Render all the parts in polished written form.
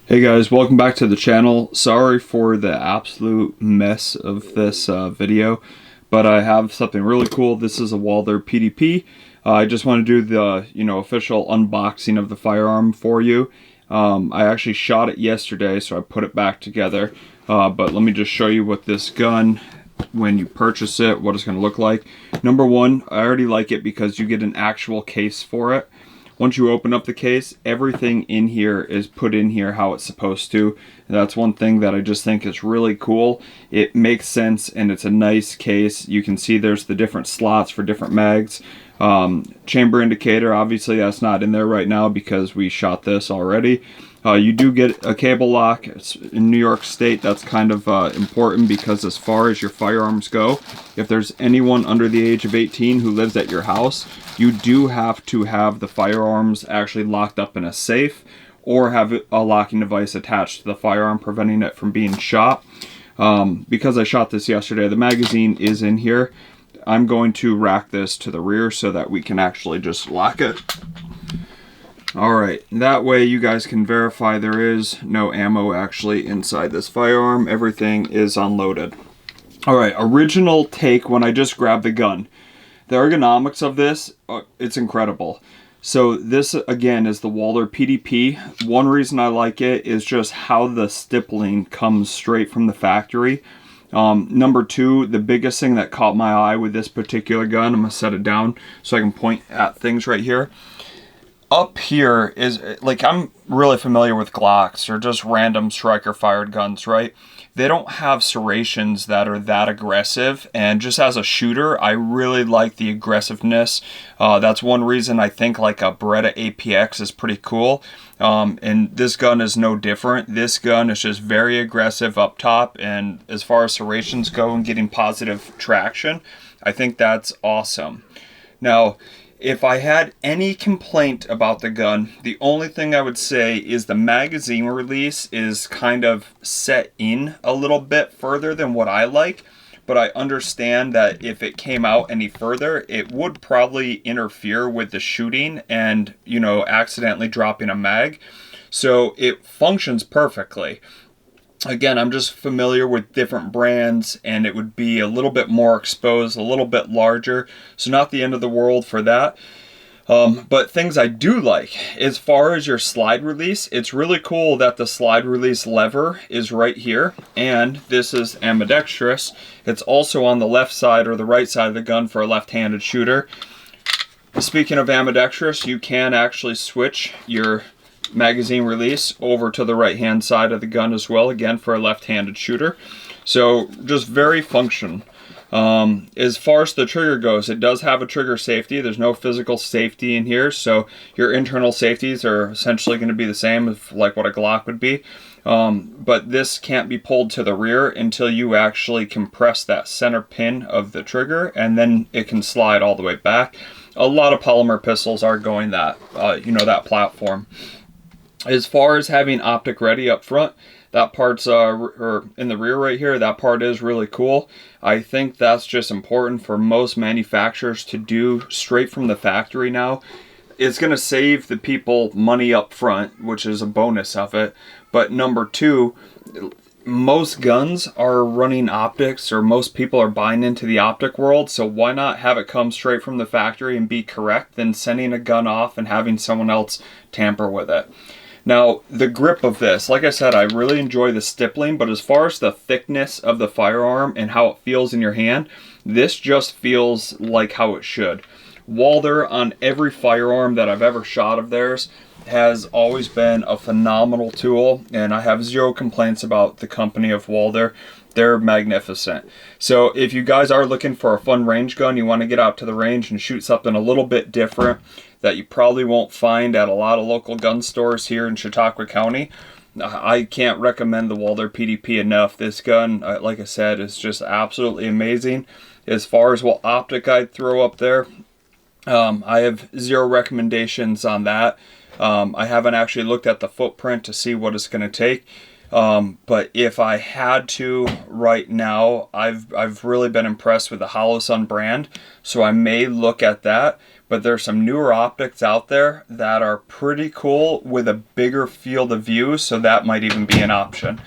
Hey guys, welcome back to the channel. Sorry for the absolute mess of this video, but I have something really cool. This is a Walther PDP. I just want to do the official unboxing of the firearm for you. I actually shot it yesterday, so I put it back together. But let me just show you what this gun, when you purchase it, what it's going to look like. Number one, I already like it because you get an actual case for it. Once you open up the case, everything in here is put in here how it's supposed to. And that's one thing that I just think is really cool. It makes sense and it's a nice case. You can see there's the different slots for different mags. Chamber indicator, obviously that's not in there right now because we shot this already. You do get a cable lock. It's in New York State. That's kind of important because as far as your firearms go, if there's anyone under the age of 18 who lives at your house, you do have to have the firearms actually locked up in a safe or have a locking device attached to the firearm, preventing it from being shot. Because I shot this yesterday, the magazine is in here. I'm going to rack this to the rear so that we can actually just lock it. Alright, that way you guys can verify there is no ammo actually inside this firearm. Everything is unloaded. Alright, original take when I just grabbed the gun. The ergonomics of this, it's incredible. So this again is the Walther PDP. One reason I like it is just how the stippling comes straight from the factory. Number two, the biggest thing that caught my eye with this particular gun, I'm going to set it down so I can point at things right here. Up here is, like, I'm really familiar with Glocks or just random striker fired guns, right? They don't have serrations that are that aggressive, and just as a shooter, I really like the aggressiveness. That's one reason I think like a Beretta APX is pretty cool. And this gun is no different. This gun is just very aggressive up top, and as far as serrations go and getting positive traction, I think that's awesome. Now, if I had any complaint about the gun, the only thing I would say is the magazine release is kind of set in a little bit further than what I like, but I understand that if it came out any further, it would probably interfere with the shooting and, accidentally dropping a mag. So it functions perfectly. Again, I'm just familiar with different brands, and it would be a little bit more exposed, a little bit larger, so not the end of the world for that. But things I do like, as far as your slide release, it's really cool that the slide release lever is right here, and this is ambidextrous. It's also on the left side or the right side of the gun for a left-handed shooter. Speaking of ambidextrous, you can actually switch your magazine release over to the right hand side of the gun as well, again for a left-handed shooter. So just very functional. As far as the trigger goes, it does have a trigger safety. There's no physical safety in here, so your internal safeties are essentially going to be the same as like what a Glock would be. But this can't be pulled to the rear until you actually compress that center pin of the trigger, and then it can slide all the way back. A lot of polymer pistols are going that, that platform. As far as having optic ready up front, that part's or in the rear right here, that part is really cool. I think that's just important for most manufacturers to do straight from the factory now. It's going to save the people money up front, which is a bonus of it. But number two, most guns are running optics, or most people are buying into the optic world, so why not have it come straight from the factory and be correct than sending a gun off and having someone else tamper with it. Now, the grip of this, like I said, I really enjoy the stippling, but as far as the thickness of the firearm and how it feels in your hand, this just feels like how it should. Walther, on every firearm that I've ever shot of theirs, has always been a phenomenal tool, and I have zero complaints about the company of Walther. They're magnificent. So if you guys are looking for a fun range gun, you want to get out to the range and shoot something a little bit different that you probably won't find at a lot of local gun stores here in Chautauqua County, I can't recommend the Walther PDP enough. This gun, like I said, is just absolutely amazing. As far as what optic I'd throw up there, I have zero recommendations on that. I haven't actually looked at the footprint to see what it's going to take. But if I had to right now, I've really been impressed with the Holosun brand, so I may look at that. But there's some newer optics out there that are pretty cool with a bigger field of view, so that might even be an option.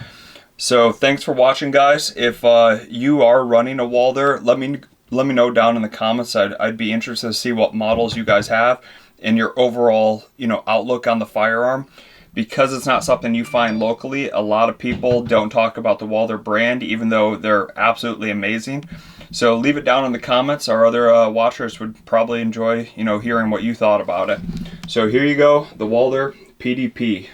So thanks for watching, guys. If you are running a Walther, let me know down in the comments. I'd be interested to see what models you guys have and your overall, outlook on the firearm. Because it's not something you find locally, a lot of people don't talk about the Walther brand, even though they're absolutely amazing. So leave it down in the comments. Our other watchers would probably enjoy, hearing what you thought about it. So here you go, the Walther PDP.